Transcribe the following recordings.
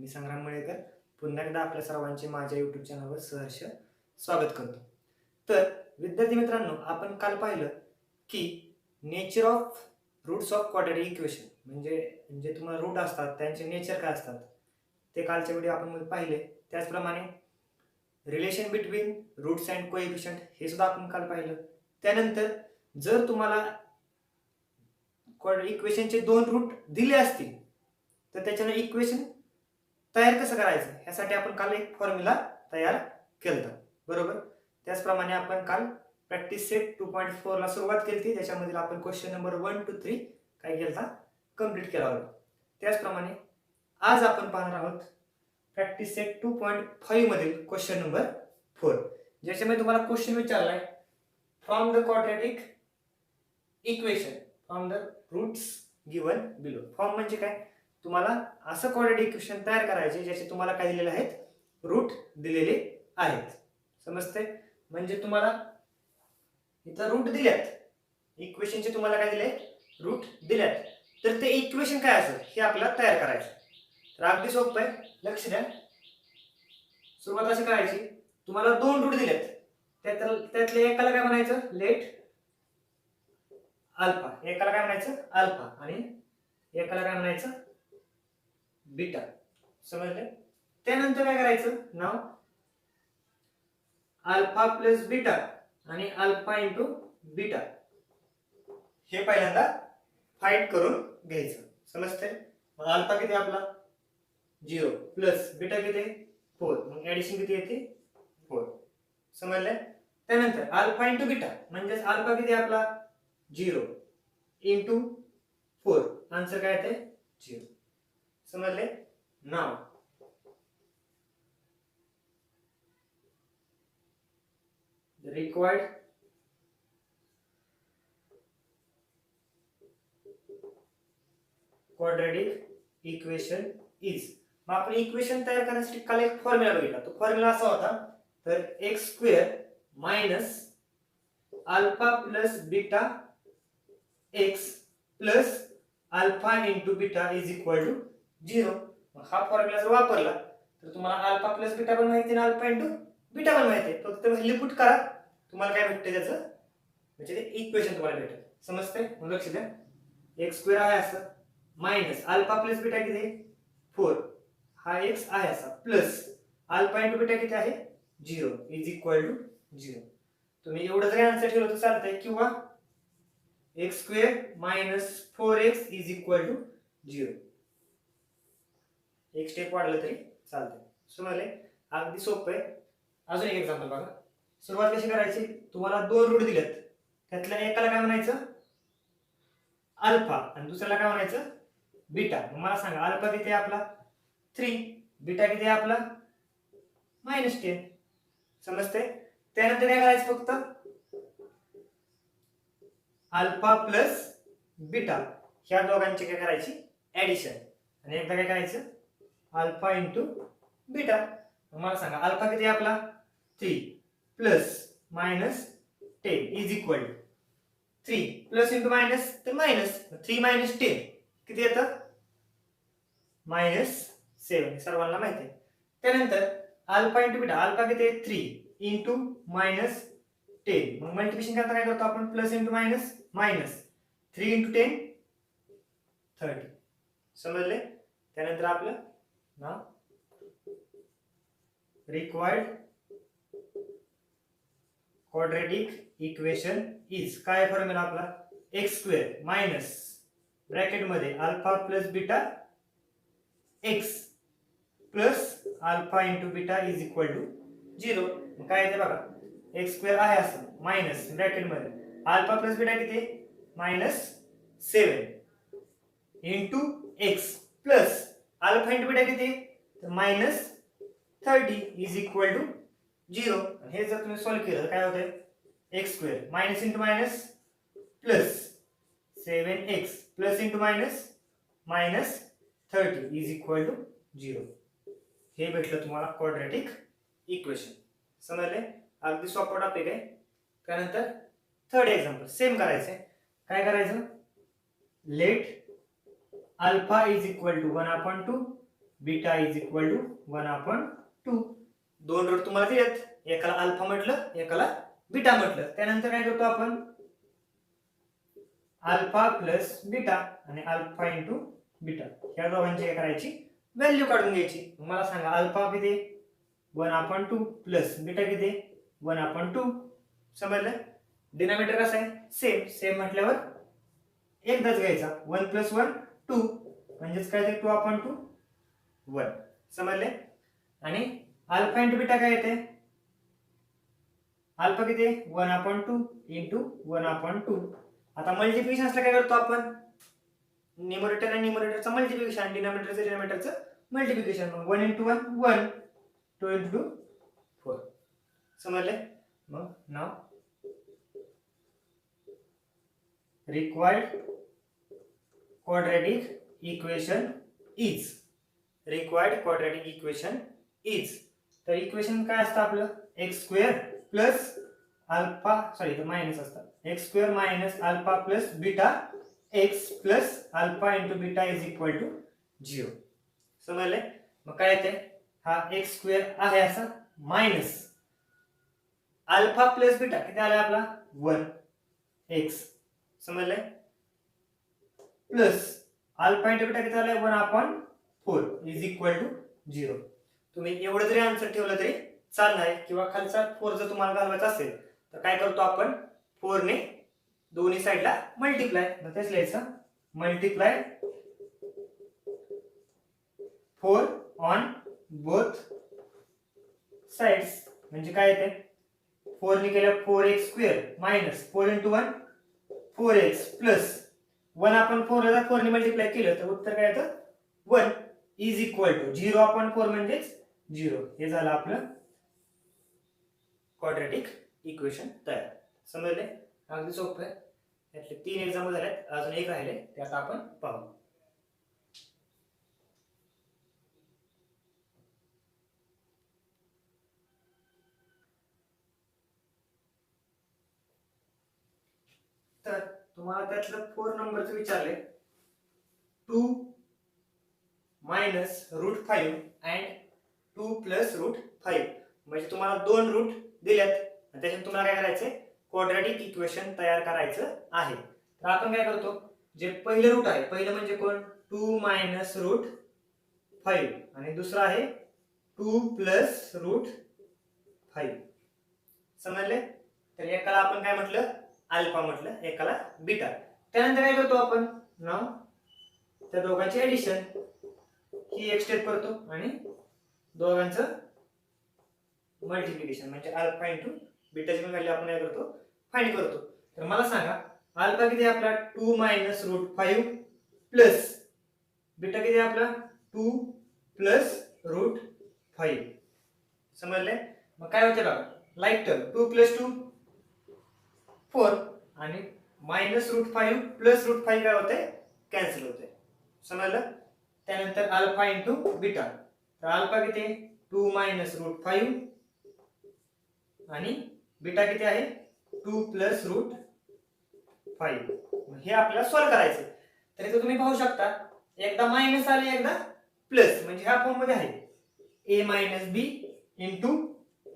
मी संग्राम मळेकर पुन्हा एकदा आपल्या सर्वांचे माझ्या यूट्यूब चॅनलवर सहर्ष स्वागत करतो. तर विद्यार्थी मित्रांनो, आपण काल पाहिलं की nature of roots of quadratic equation म्हणजे जे तुम्हाला रूट असतात त्यांचे नेचर काय असतात ते कालच्या व्हिडिओ आपण पाहिले. त्याचप्रमाणे relation between roots and coefficient हे सुद्धा आपण काल पाहिलं. त्यानंतर जर तुम्हाला इक्वेशनचे दोन रूट दिले असतील तर त्याच्याने इक्वेशन तयार कसं करायचं ह्यासाठी आपण काल एक फॉर्म्युला तयार केला, बरोबर. त्याचप्रमाणे आपण काल प्रॅक्टिस सेट 2.4 ला सुरुवात केली. त्याच्यामध्ये आपण क्वेश्चन नंबर 1 to 3 काय केला कंप्लीट केला होता. त्याचप्रमाणे आज आपण पाहणार आहोत प्रॅक्टिस सेट 2.5 मधील क्वेश्चन नंबर 4, ज्याच्यामध्ये तुम्हाला क्वेश्चन विचारलाय from the quadratic equation from the roots given below. Form म्हणजे काय, तुम्हाला असं क्वाड्रॅटिक इक्वेशन तयार करायचे ज्याचे तुम्हाला काय दिलेले आहेत, रूट दिलेले आहेत. समजते? म्हणजे तुम्हाला इथं रूट दिल्यात, इक्वेशनचे तुम्हाला काय दिले, रूट दिल्यात, तर ते इक्वेशन काय असेल हे आपल्याला तयार करायचं. तर अगदी सोपं आहे, लक्ष द्या. सुरुवात अशी करायची, तुम्हाला दोन रूट दिलेत, त्यातले एकाला काय म्हणायचं, लेट अल्फा, एकाला काय म्हणायचं अल्फा आणि एकाला काय म्हणायचं बीटा. समजले? त्यानंतर काय करायचं, नाव अल्फा प्लस बीटा आणि अल्फा इंटू बीटा हे पहिल्यांदा फाइंड करून घ्यायचं. समजते? मग अल्फा किती आपला 0 प्लस बीटा किती 4, मग ऍडिशन किती येते 4. समजले? त्यानंतर अल्फा इंटू बीटा म्हणजे अल्फा किती आपला 0 इंटू 4, आन्सर काय येते 0. समजले? नाव the required quadratic equation is. मग आपण इक्वेशन तयार करण्यासाठी काल एक फॉर्म्युला बघितला. तो फॉर्म्युला असा होता, तर x square minus alpha plus beta x plus alpha into beta is equal to 0. हा फॉर्म्युला जर वापरला तर तुम्हाला अल्फा प्लस बीटा पण माहिती आहे, अल्फा इंटू बीटा पण माहिती आहे. फक्त व्हॅल्यू पुट करा, तुम्हाला काय भेटते त्याचं, म्हणजे ते इक्वेशन तुम्हाला भेटेल. समजते? मग लक्ष द्या, x स्क्वेअर आहे असं मायनस अल्फा प्लस बीटा किती 4, हा x आहे असा प्लस अल्फा इंटू बीटा किती आहे 0 इज इक्वल टू 0. तुम्ही एवढं जरी आन्सर ठेवलं तर चालतंय, किंवा x square minus 4x is equal to 0, एक स्टेप वाढलं तरी चालतंय. समजले? अगदी सोपं आहे. अजून एक एक्झाम्पल बघा. सुरुवात कशी करायची, तुम्हाला दोन रूट दिलेत, त्यातल्या एकाला काय म्हणायचं अल्फा आणि दुसऱ्याला काय म्हणायचं बीटा. मला सांगा अल्फा किती आहे आपला 3, बीटा किती आहे आपला -10. समजते? त्यानंतर काय करायचं, फक्त अल्फा प्लस बीटा ह्या दोघांची काय करायची ऍडिशन, आणि एकदा काय करायचं अल्फा इंटू बीटा. मला सांगा अल्फा किती आहे आपला 3 plus -10 is equal to 3 plus into minus तर मायनस, 3 - 10 किती येतं -7, सर्वांना माहिती आहे. त्यानंतर अल्फा इंटू बीटा, अल्फा किती आहे 3 इंटू -10, मग मल्टिप्लिकेशन करता काय करतो आपण, plus into minus minus, 3 into 10 30. समजले? त्यानंतर आपलं ना रिक्वायर्ड क्वाड्रॅटिक इक्वेशन इज, काय फॉर्म्युला आपला x स्क्वेअर मायनस ब्रॅकेट मध्ये alpha plus beta x plus alpha into beta is equal to 0. काय येते बघा, x स्क्वेअर आहे असं मायनस ब्रॅकेट मध्ये अल्फा प्लस बीटा किती -7 into x plus alpha into beta किती -30 इज इक्वल टू 0. हे जर तुम्ही सॉल्व्ह केलं काय होतंय, x square minus into minus plus 7x plus into minus -30 is equal to 0. हे भेटलं तुम्हाला क्वाड्रॅटिक इक्वेशन. समजले? अगदी सोपा टॉपिक आहे. त्यानंतर थर्ड एक्झाम्पल सेम करायचंय. काय करायचं, let alpha is equal to 1/2 beta is equal to 1/2. दोन रूट तुम्हाला दिलेत, एकाला अल्फा म्हटलं, एकाला बीटा म्हटलं. त्यानंतर काय करतो आपण, अल्फा प्लस बीटा आणि अल्फा इंटू बीटा या दोघांची काय करायची, व्हॅल्यू काढून घ्यायची. मला सांगा अल्फा किती, 1/2 प्लस बीटा किती, 1/2. समजलं. डिनॉमिनेटर कसं आहे, सेम. सेम म्हटल्यावर एकदाच घ्यायचा. 1 + 1 2 म्हणजेच काय ते 2/2 1. समजले. आणि अल्फा इंटू बीटा काय येते, अल्फा किती, 1/2 इंटू 1/2. आता मल्टिप्लिकेशन असलं काय करतो आपण, न्यूमरेटर आणि न्यूमरेटरचं मल्टिप्लिकेशन, डिनॉमिनेटरचं डिनॉमिनेटरचं मल्टिप्लिकेशन. 1 × 1 1, 2 × 2 4. समजले. मग नाव required quadratic equation is, required quadratic equation is. तर इक्वेशन काय असतं आपलं, x² प्लस अल्फा, सॉरी तर मायनस असतं, x² minus alpha plus beta x plus alpha into beta is equal to 0. समजले. मग काय येते, हा x² आहे असा मायनस अल्फा प्लस बीटा किती आला आपला 1x. समजले. प्लस अल्फा इंटू बीटा किती आलाय 1/4 इज इक्वल टू 0. तुम्ही एवढं जरी आन्सर ठेवलं तरी चालणार आहे, किंवा खालचा 4 जर तुम्हाला घालवायचा असेल तर काय करतो आपण, 4 ने दोन्ही साइडला मल्टिप्लाय. मग तेच लिहायचं, मल्टिप्लाय 4 ऑन बोथ साइड्स. म्हणजे काय येते, 4 ने केलं 4x² मायनस 4 × 1 4x प्लस 1/4 ला 4 ने मल्टिप्लाय केलं तर उत्तर काय येतं 1 इज इक्वल टू 0/4 म्हणजेच 0. हे झालं आपलं क्वाड्रॅटिक इक्वेशन तयार. समजले. अगदी सोपं आहे. यातले 3 एक्झाम्पल झालेत, अजून एक राहिले ते आता आपण पाहू. तर तुम्हाला त्यातलं 4 नंबरचं विचारले, 2 मायनस √5 अँड 2 प्लस √5. म्हणजे तुम्हाला 2 रूट दिल्यात आणि त्याच्यात तुम्हाला काय करायचंय, क्वाड्रॅटिक इक्वेशन तयार करायचं आहे. तर आपण काय करतो, जे पहिलं रूट आहे, पहिलं म्हणजे कोण, 2 मायनस √5 आणि दुसरं आहे 2 प्लस √5. समजले. तर एकाला आपण काय म्हटलं, अल्फा म्हटलं, एकाला बीटा. त्यानंतर काय करतो आपण, नाव त्या दोघांची ऍडिशन, ही एक स्टेप करतो आणि दोघांचं मल्टिप्लिकेशन म्हणजे अल्फा इंटू बीटाची व्हॅल्यू आपण काय करतो, फाइंड करतो. तर मला सांगा अल्फा किती आहे आपला 2 मायनस √5 प्लस बीटा किती आहे आपला 2 प्लस √5. समजले. मग काय होते बघा, लाईक टर्म 2 + 2 4 आणि मायनस √5 प्लस √5 काय होते, कॅन्सल होते. समजलं. त्यानंतर अल्फा इंटू बीटा, तर अल्फा किती 2 मायनस √5 आणि बीटा किती आहे 2 प्लस √5. हे आपल्याला सॉल्व करायचं. तर इथे तुम्ही पाहू शकता, एकदा मायनस आले एकदा प्लस, म्हणजे ह्या फॉर्म मध्ये आहे a minus B into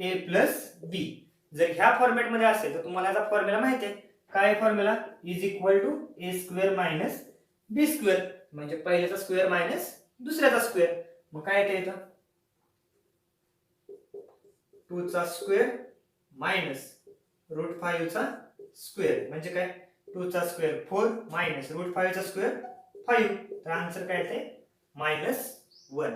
a plus B. जर ह्या फॉर्मॅट मध्ये असेल तर तुम्हाला याचा फॉर्म्युला माहिती आहे. काय formula, is equal to a² minus b², म्हणजे पहिल्याचा स्क्वेअर मायनस दुसऱ्याचा स्क्वेअर. मग काय येते इथं 2 चा स्क्वेअर मायनस √5 चा स्क्वेअर, म्हणजे काय 2 चा स्क्वेअर 4 मायनस √5 चा स्क्वेअर 5. तर आन्सर काय येते -1.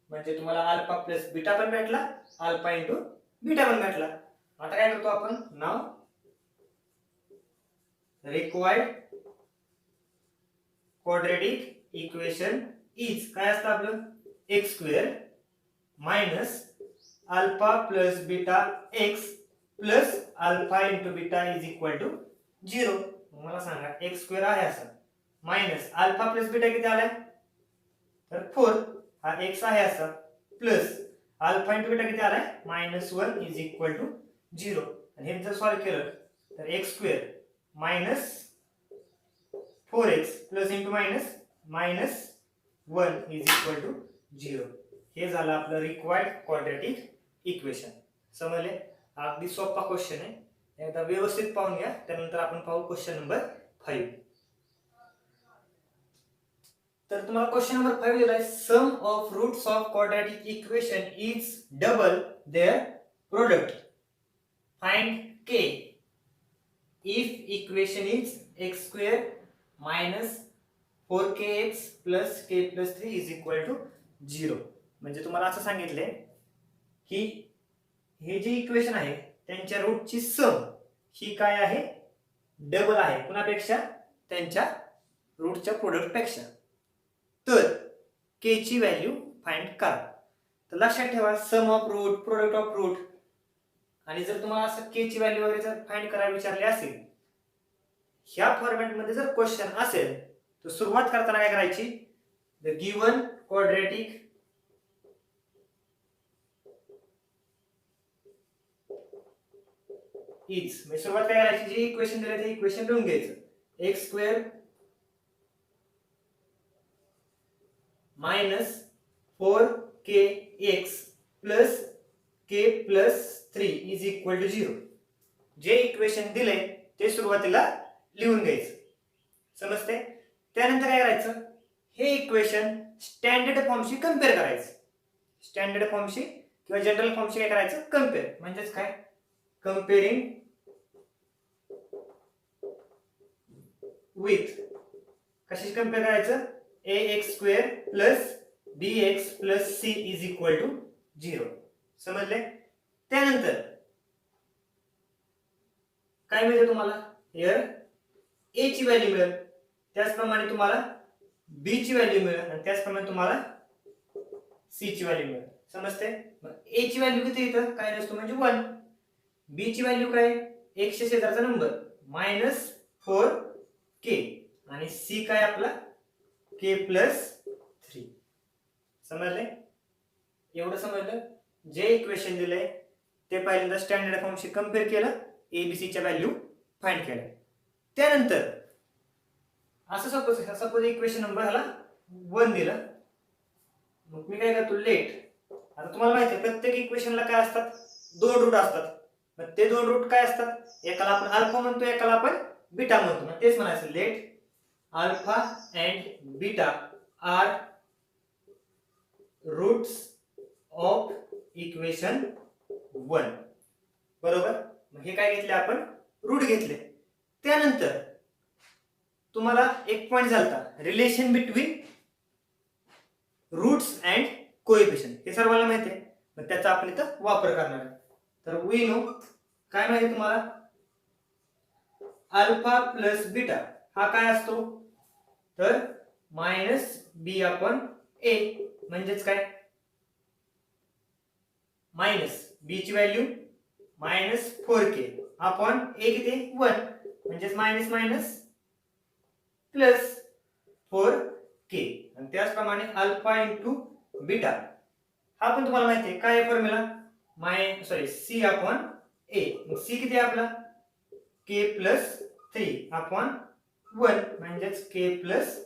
म्हणजे तुम्हाला अल्फा प्लस बीटा पण भेटला, अल्फा इंटू बीटा पण भेटला. आता काय करतो आपण, नाव रिक्वायर्ड क्वाड्रॅटिक इक्वेशन इज, काय असतं आपलं x² minus alpha plus beta x plus alpha into beta is equal to 0. मला सांगा x² आहे असं मायनस अल्फा प्लस बीटा किती आलाय तर 4, हा x आहे असा प्लस अल्फा इंटू बीटा किती आलाय -1 इज इक्वल टू 0. आणि हे जर सॉल्व केलं तर x² minus 4x plus into minus -1 is equal to 0. हे झालं आपलं रिक्वायर्ड क्वाड्रॅटिक इक्वेशन. समजले? अगदी सोपा क्वेश्चन आहे. एकदा व्यवस्थित पाहून घ्या, त्यानंतर आपण पाहू क्वेश्चन नंबर 5. तर तुम्हाला क्वेश्चन नंबर 5 दिलाय, sum of roots of quadratic equation is double their product. Find k if equation is x square minus 4kx plus k plus 3 is equal to 0. म्हणजे तुम्हाला असं सांगितलंय की हे जे इक्वेशन आहे त्यांच्या रूटची सम ही काय आहे, डबल आहे कुणापेक्षा, त्यांच्या रूटच्या प्रोडक्ट पेक्षा. तर k ची व्हॅल्यू फाइंड करा. तर लक्षात ठेवा, sum of root, product of root, आणि जर तुम्हाला असं k ची व्हॅल्यू वगैरे जर फाइंड करायला विचारले असेल, ह्या फॉर्मॅट मध्ये जर क्वेश्चन असेल तर सुरुवात करताना काय करायची, द गिवन क्वाड्रॅटिक इज, म्हणजे सुरुवात काय करायची, जे इक्वेशन दिले ते इक्वेशन लिहून घ्यायचं. X square minus 4kx plus k plus 3 is equal to 0. जे इक्वेशन दिले ते सुरुवातीला लिहून घ्यायचं. समजते? त्यानंतर काय करायचं, हे इक्वेशन स्टँडर्ड फॉर्मशी कम्पेअर करायचं. स्टँडर्ड फॉर्मशी किंवा जनरल फॉर्मशी काय करायचं, कम्पेअर. म्हणजेच काय, कम्पेअरिंग विथ, कशाशी कम्पेअर करायचं, ax square plus bx plus c is equal to 0. समजले? त्यानंतर काय मिळेल तुम्हाला, हिअर a ची व्हॅल्यू मिळेल, त्याचप्रमाणे तुम्हाला b ची व्हॅल्यू मिळेल, आणि त्याचप्रमाणे तुम्हाला c ची व्हॅल्यू मिळेल. समजते? a ची व्हॅल्यू किती इथं काय नसतो म्हणजे 1. b ची व्हॅल्यू काय, x च्या शेजारचा नंबर मायनस 4k, आणि c काय आपला k प्लस 3. समजले? एवढं समजलं? जे इक्वेशन दिलंय ते पहिल्यांदा स्टँडर्ड फॉर्मशी कम्पेअर केलं, abc च्या व्हॅल्यू फाइंड केल्या. त्यानंतर असं सपोज इक्वेशन नंबर ह्याला 1 दिलं, मग मी काय करतो, लेट. आता तुम्हाला माहिती आहे प्रत्येक इक्वेशनला काय असतात, 2 रूट असतात. मग ते 2 रूट काय असतात, एकाला आपण अल्फा म्हणतो, एकाला आपण बीटा म्हणतो. मग तेच म्हणायचं, let alpha and beta are roots of equation 1. बरोबर? मग हे काय घेतले आपण, रूट घेतले. त्यानंतर तुम्हाला एक पॉइंट झालता, relation between roots and coefficient. हे सर्वांना माहिती आहे, मग त्याचा आपण इथं वापर करणार आहे. तर वी नो, काय माहिती तुम्हाला, अल्फा प्लस बीटा हा काय असतो, तर मायनस बी अपॉन ए. म्हणजेच काय, मायनस बी ची व्हॅल्यू मायनस 4k अपॉन ए किती 1, म्हणजेच मायनस मायनस प्लस 4k. आणि त्याचप्रमाणे अल्फा इंटू बीटा हा पण तुम्हाला माहिती आहे काय फॉर्म्युला, सी अपॉन ए. मग सी किती आहे आपला, k प्लस 3 अपॉन 1, म्हणजेच k प्लस.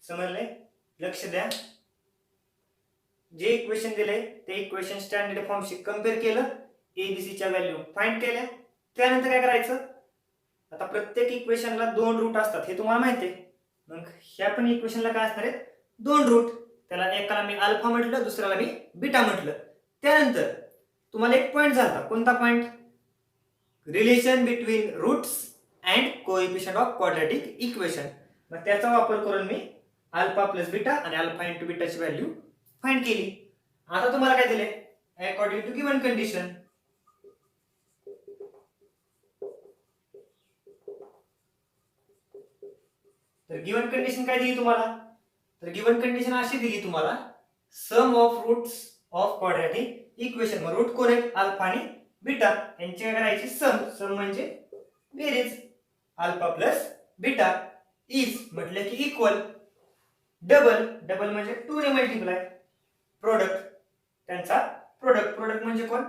समजले? लक्ष द्या, जे इक्वेशन दिले ते इक्वेशन स्टँडर्ड फॉर्मशी कम्पेअर केलं, एबीसी च्या व्हॅल्यू फाइंड केल्या. त्यानंतर काय करायचं, आता प्रत्येक इक्वेशनला 2 रूट असतात हे तुम्हाला माहिती आहे. मग ह्या पण इक्वेशनला काय असणार आहेत, 2 रूट. त्याला एकाला मी अल्फा म्हटलं, दुसऱ्याला मी बीटा म्हटलं. त्यानंतर तुम्हाला एक पॉइंट झाला, कोणता point, relation between roots and coefficient of quadratic equation. मग त्याचा वापर करून मी अल्फा प्लस बीटा आणि अल्फा इंटू बीटाची व्हॅल्यू फाइंड केली. आता तुम्हाला काय दिले, अकॉर्डिंग टू गिवन कंडिशन. तर गिवन कंडिशन काय दिली तुम्हाला, तर गिवन कंडिशन अशी दिली तुम्हाला, sum of roots of quadratic equation. मग रूट कोण आहेत, अल्फा आणि बीटा, यांची काय करायची, सम म्हणजे बेरीज. अल्फा प्लस बीटा इज म्हटलं की इक्वल, डबल म्हणजे 2 ने मल्टिप्लाय, प्रोडक्ट त्यांचा प्रोडक्ट म्हणजे कोण,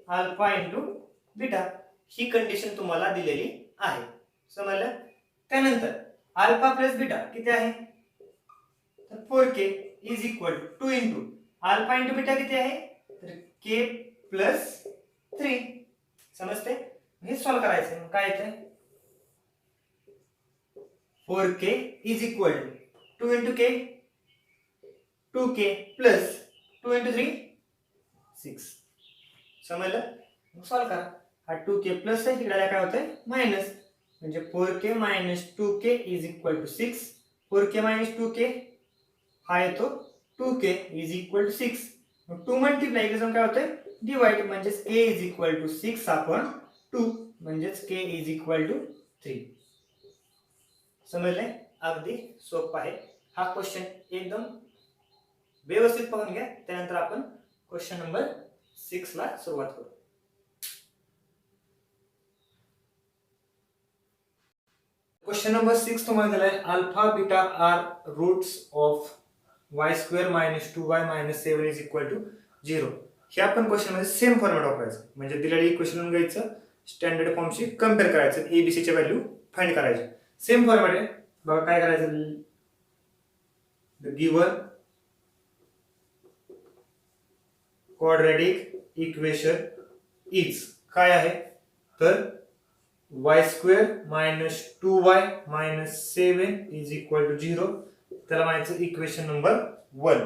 अल्फा इंटू बीटा. ही कंडिशन तुम्हाला दिलेली आहे. समजलं? त्यानंतर अल्फा प्लस बीटा किती आहे, तर 4k is equal to 2 into alpha into beta किती आहे तर के प्लस 3 समजते हे सॉल्व करायचं मग काय येतं 4k is equal to 2 into k 2k plus 2 into 3 6 समजलं मग सॉल्व करा हा 2k प्लस आहे इकडे काय होतंय मायनस म्हणजे 4k minus 2k is equal to 6 4k minus 2k हा येतो 2k इज इक्वल टू 6 मग 2 मल्टिप्लाय इकडे जाऊन काय होतंय डिवाइड म्हणजे k is equal to 6 upon 2 म्हणजे k इज इक्वल टू 3 समजले अगदी सोपं आहे हा क्वेश्चन एकदम व्यवस्थित पाहून घ्या त्यानंतर आपण क्वेश्चन नंबर 6 ला सुरुवात करू क्वेश्चन नंबर 6 तुम्हाला दिला आहे alpha beta are roots of y square minus 2y minus 7 is equal to 0 हे आपण क्वेश्चन मध्ये सेम फॉर्मॅट वापरायचं म्हणजे दिलेली इक्वेशन घ्यायचं स्टँडर्ड फॉर्मशी कंपेअर करायचं एबीसी च्या व्हॅल्यू फाइंड करायचे सेम फॉर्मॅट आहे बघा काय करायचं the given quadratic equation is काय आहे तर y square minus 2y minus 7 is equal to 0 त्याला म्हणायचं इक्वेशन नंबर 1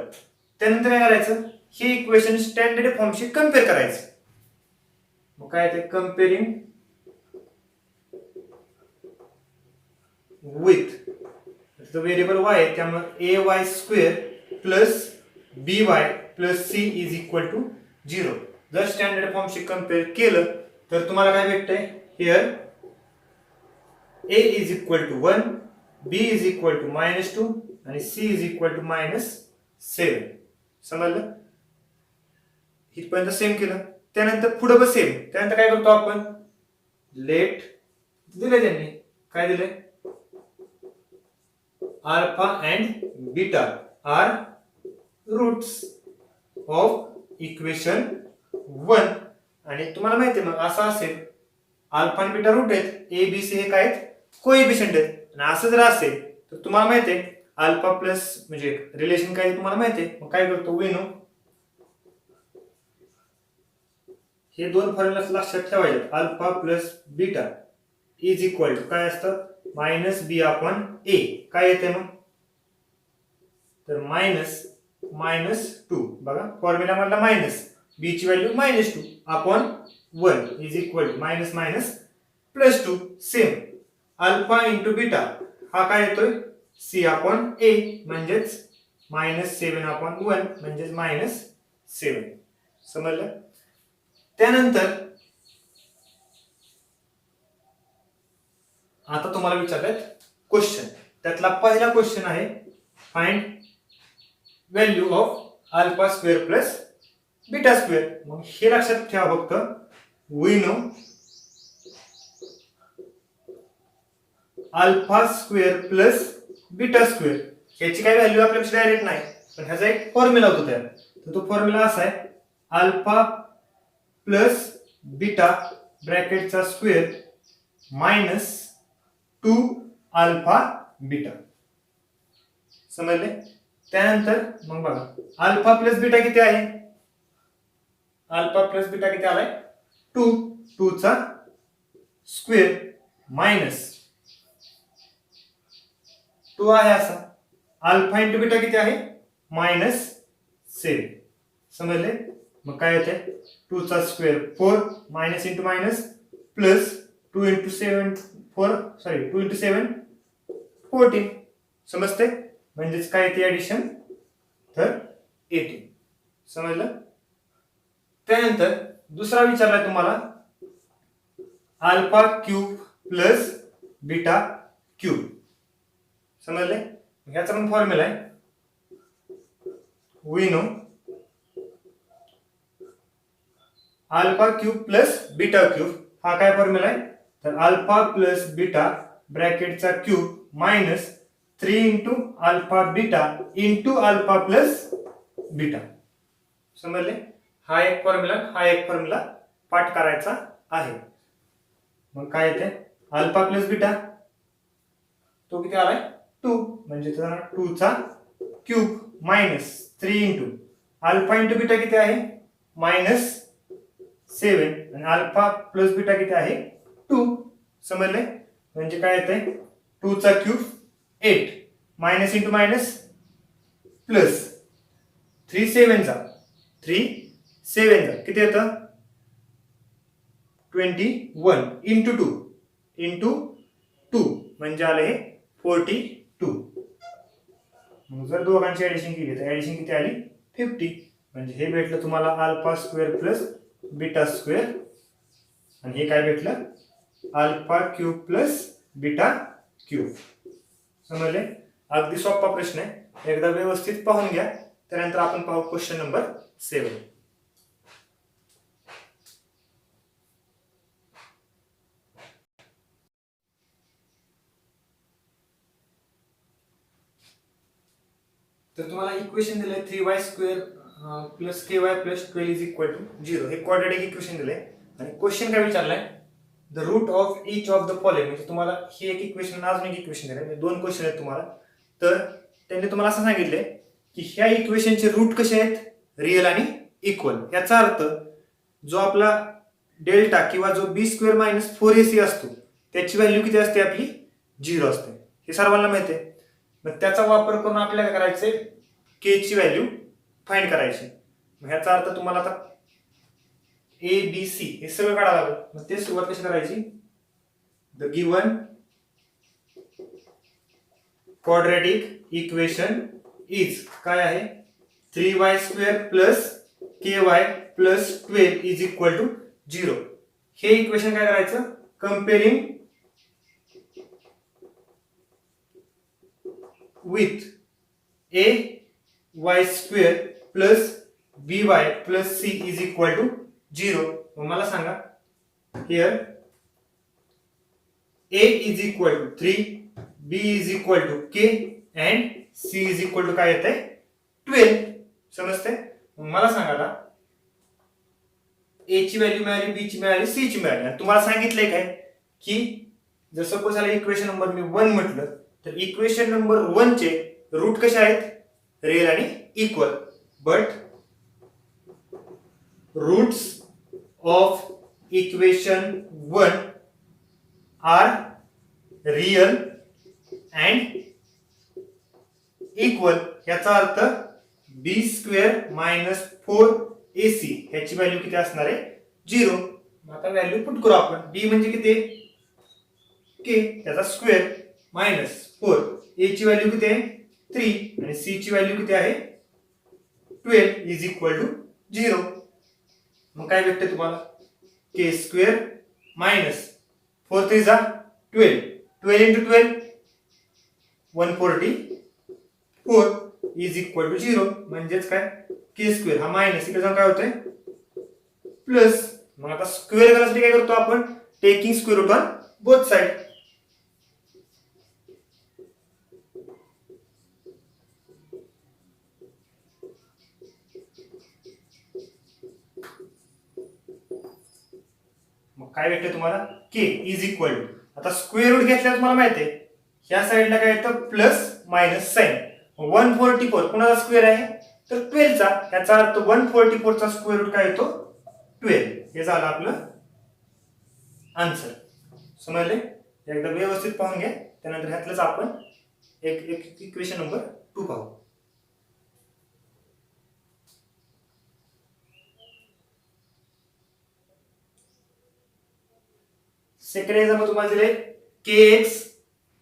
त्यानंतर काय करायचं हे इक्वेशन स्टँडर्ड फॉर्मशी कंपेअर करायचं मग काय ते comparing with the variable y आहे त्यामुळे ay square plus by plus c is equal to 0 जर स्टँडर्ड फॉर्मशी कंपेअर केलं तर तुम्हाला काय भेटतंय here a is equal to 1 b is equal to minus 2 आणि c is equal to minus 7 समजलं इथपर्यंत सेम केलं त्यानंतर पुढे पण सेम त्यानंतर काय करतो आपण लेट दिले त्यांनी काय दिले alpha and beta are roots of equation 1 आणि तुम्हाला माहिती आहे मग असं असेल अल्फा आणि बीटा रूट आहेत ए बी सी हे काय आहेत कोएफिशिएंट आहेत आणि असं जर असेल तर तुम्हाला माहिती आहे अल्फा प्लस म्हणजे रिलेशन काय तुम्हाला माहिती आहे मग काय करतो वी नो हे दोन फॉर्म्युला लक्षात ठेवायचे alpha plus beta is equal to काय असतं मायनस बी अपॉन ए काय येते मग तर मायनस मायनस 2 बघा फॉर्म्युला मधला मायनस बी ची value minus 2 upon 1 is equal to minus minus plus 2 same alpha into beta हा काय येतोय सी अपॉन ए म्हणजेच मायनस 7 अपॉन 1 म्हणजेच मायनस 7 समजलं त्यानंतर आता तुम्हाला विचारतात क्वेश्चन त्यातला पहिला क्वेश्चन आहे find value of alpha square plus beta square मग हे लक्षात ठेवा फक्त we know alpha square plus beta square याची काय व्हॅल्यू आपल्याकडे डायरेक्ट नाही पण ह्याचा एक फॉर्म्युला होता त्यात तर तो फॉर्म्युला असा आहे अल्फा प्लस बीटा ब्रॅकेटचा स्क्वेअर मायनस 2 अल्फा बीटा समजले त्यानंतर मग बघा अल्फा प्लस बीटा किती आहे अल्फा प्लस बीटा किती आलाय 2 चा स्क्वेअर मायनस 2 आहे असा अल्फा इंटू बीटा किती आहे मायनस 7 समजले मग काय येते 2 चा square 4 minus into minus plus 2 into 7 2 into 7 14 समजते म्हणजेच काय येते ऍडिशन तर 18 समजलं त्यानंतर दुसरा विचारलाय तुम्हाला alpha cube plus beta cube समजले ह्याचा पण फॉर्म्युला आहे we know alpha cube plus beta cube हा काय फॉर्म्युला आहे तर अल्फा प्लस बीटा ब्रॅकेटचा cube minus 3 into alpha beta into alpha plus beta समजले हा एक फॉर्म्युला पाठ करायचा आहे मग काय येते अल्फा प्लस बीटा तो किती आलाय 2 म्हणजे 2 चा cube minus 3 into alpha into beta किती आहे -7 आणि अल्फा प्लस बीटा किती आहे 2. समजले? म्हणजे काय येते 2 चा cube 8 minus into minus plus 3 7 चा किती येतं 21 इंटू 2 म्हणजे आलं हे 42. मग जर दोघांची ऍडिशन केली तर ऍडिशन किती आली 50. म्हणजे हे भेटलं तुम्हाला alpha square plus beta square आणि हे काय भेटलं alpha cube plus beta cube. समजले? अगदी सोपा प्रश्न आहे, एकदा व्यवस्थित पाहून घ्या. त्यानंतर आपण पाहू क्वेश्चन नंबर 7. तर तुम्हाला इक्वेशन दिलंय 3y square plus ky plus 12 is equal to 0. हे क्वाड्रॅटिक इक्वेशन दिलंय आणि क्वेश्चन काय विचारलाय the root of each of the following. म्हणजे तुम्हाला हे एक इक्वेशन अजून एक इक्वेशन दिलंय, म्हणजे 2 क्वेश्चन आहेत तुम्हाला. तर त्यांनी तुम्हाला असं सांगितलंय की ह्या इक्वेशनचे रूट कसे आहेत रिअल आणि इक्वल. याचा अर्थ जो आपला डेल्टा किंवा जो बी स्क्वेअर मायनस 4ac असतो त्याची व्हॅल्यू किती असते आपली 0 असते. हे सर्वांना माहिती आहे. मग त्याचा वापर करून आपल्याला काय करायचंय के ची व्हॅल्यू फाइंड करायची. मग ह्याचा अर्थ तुम्हाला आता ए बी सी हे सगळं काढावं लागेल. मग ते सुरुवात कशी करायची the given quadratic equation is काय आहे 3y square plus ky plus 12 is equal to 0. हे इक्वेशन काय करायचं comparing with a y square plus by plus c is equal to 0. मग मला सांगा here a is equal to 3, b is equal to k and c is equal to काय येते 12. समजते? मग मला सांगा आता a ची व्हॅल्यू मिळाली, b ची मिळाली, c ची मिळाली. आणि तुम्हाला सांगितलंय काय की जर सपोज याला इक्वेशन नंबर मी 1 म्हटलं तर इक्वेशन नंबर 1 चे रूट कसे आहेत रिअल आणि equal. But roots of equation 1 are real and equal. याचा अर्थ बी स्क्वेअर मायनस 4ac ह्याची व्हॅल्यू किती असणार आहे 0. आता व्हॅल्यू पुट करू आपण. b म्हणजे किती k त्याचा स्क्वेअर मायनस 4 a ची व्हॅल्यू किती आहे 3 आणि c ची व्हॅल्यू किती आहे 12 इज इक्वल टू 0. मग काय भेटते तुम्हाला k स्क्वेअर मायनस 4 3 जा 12 12 इंटू 12 144 इज इक्वल टू 0. म्हणजेच काय k स्क्वेअर हा मायनस इकडे जाऊन काय होतंय प्लस. मग आता स्क्वेअर करण्यासाठी काय करतो आपण taking square root on both side. काय भेटते तुम्हाला k इज इक्वल टू आता स्क्वेअर रूट घेतल्यावर तुम्हाला माहिती आहे ह्या साइडला काय येतं प्लस मायनस साइन. 144 कोणाचा स्क्वेअर आहे तर 12 चा. याचा अर्थ 144 चा स्क्वेअर रूट काय येतो 12. हे झालं आपलं आन्सर. समजले? एकदा व्यवस्थित पाहून घ्या. त्यानंतर ह्यातलंच आपण एक इक्वेशन नंबर 2 पाहू. सेकंड एक्झाम्पल तुम्हाला दिले kx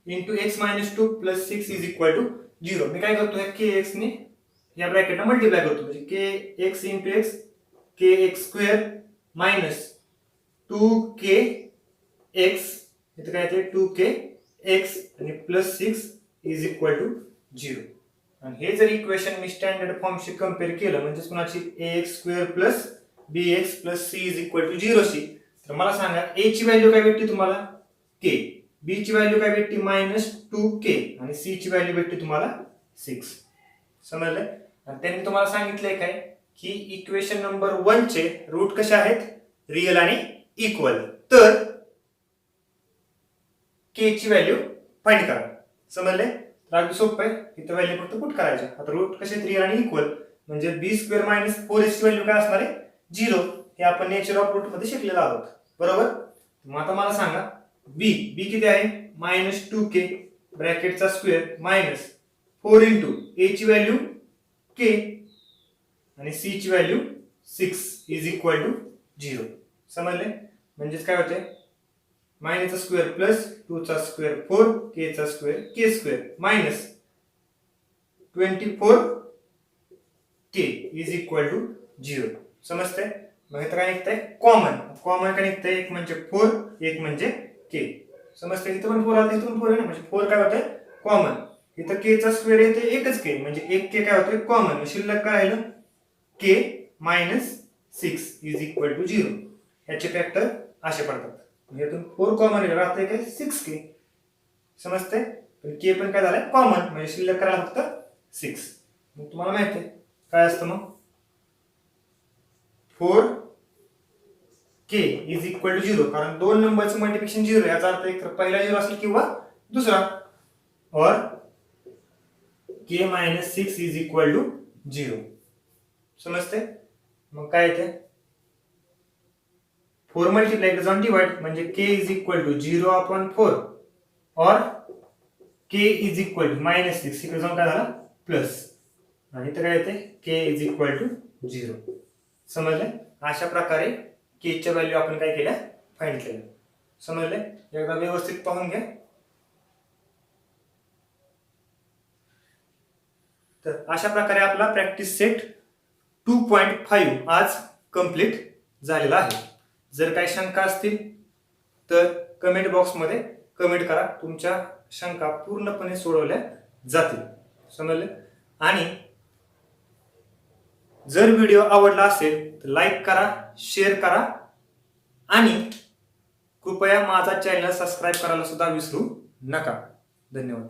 into x minus 2 plus 6 is equal to 0. मी काय करतो kx ने या ब्रॅकेटला मल्टिप्लाय करतो. म्हणजे kx into x kx square minus 2kx इथे काय येते 2kx आणि प्लस 6 इज इक्वल टू 0. आणि हे जर इक्वेशन मी स्टँडर्ड फॉर्मशी कंपेअर केलं म्हणजे कुणाची ax square plus bx plus c is equal to 0 शी तर मला सांगा a ची व्हॅल्यू काय भेटते तुम्हाला k, b ची व्हॅल्यू काय भेटते मायनस 2k आणि c ची व्हॅल्यू भेटते तुम्हाला 6. समजलं? आणि त्यांनी तुम्हाला सांगितलंय काय की इक्वेशन नंबर 1 चे रूट कसे आहेत रिअल आणि इक्वल. तर k ची व्हॅल्यू फाइंड करा. समजले? तर अगदी सोपं आहे, इथं व्हॅल्यू फक्त पुट करायच्या. आता रूट कसे रिअल आणि इक्वल, म्हणजे बी स्क्वेअर मायनस 4ac ची व्हॅल्यू काय असणार आहे 0. हे आपण नेचर ऑफ रूट मध्ये शिकलेलो आहोत. बरोबर. मग आता मला सांगा बी किती आहे -2k ब्रॅकेटचा स्क्वेअर मायनस 4 इंटू ए ची व्हॅल्यू k आणि सी ची व्हॅल्यू 6 इज इक्वल टू 0. समजले. म्हणजेच काय होते मायनसचा स्क्वेअर प्लस 2 चा स्क्वेअर 4 k चा square k square minus 24 k is equal to 0. समजते. मग इथं काय निघतंय कॉमन काय निघतंय, एक म्हणजे 4 एक म्हणजे k. समजते. इथं पण 4 आला इथं पण 4 आहे ना, म्हणजे 4 काय होतंय कॉमन. इथं k चा स्क्वेअर येते एकच k म्हणजे एक k काय होतंय कॉमन. शिल्लक काय राहिलं k minus 6 is equal to 0. याचे फॅक्टर असे पडतात. यातून 4 कॉमन राहतंय काय 6k. समजते. पण k पण काय झालंय कॉमन म्हणजे शिल्लक करायला फक्त 6. मग तुम्हाला माहिती आहे काय असतं मग 4k इज इक्वल टू 0, कारण दोन नंबरचं मल्टिप्लिकेशन 0 याचा अर्थ एक तर पहिला 0 असेल किंवा दुसरा. और k minus 6 is equal to 0. समजते. मग काय येते 4 मल्टीप्लाई इज ऑन डिवाइड म्हणजे k इज इक्वल टू 0/4 और k is equal to minus 6 इकडे जाऊन काय झाला प्लस आणि इथं काय येते k इज इक्वल टू 0. समजले. अशा प्रकारे k च्या व्हॅल्यू आपण काय केल्या फाइंड केल्या. समजले. एकदा व्यवस्थित पाहून घ्या. तर अशा प्रकारे आपला प्रॅक्टिस सेट 2.5 आज कंप्लीट झालेला आहे. जर काही शंका असतील तर कमेंट बॉक्समध्ये कमेंट करा. तुमच्या शंका पूर्णपणे सोडवल्या जातील. समजले. आणि जर व्हिडिओ आवडला असेल तर लाईक करा, शेअर करा आणि कृपया माझा चॅनल सबस्क्राईब करायला सुद्धा विसरू नका. धन्यवाद.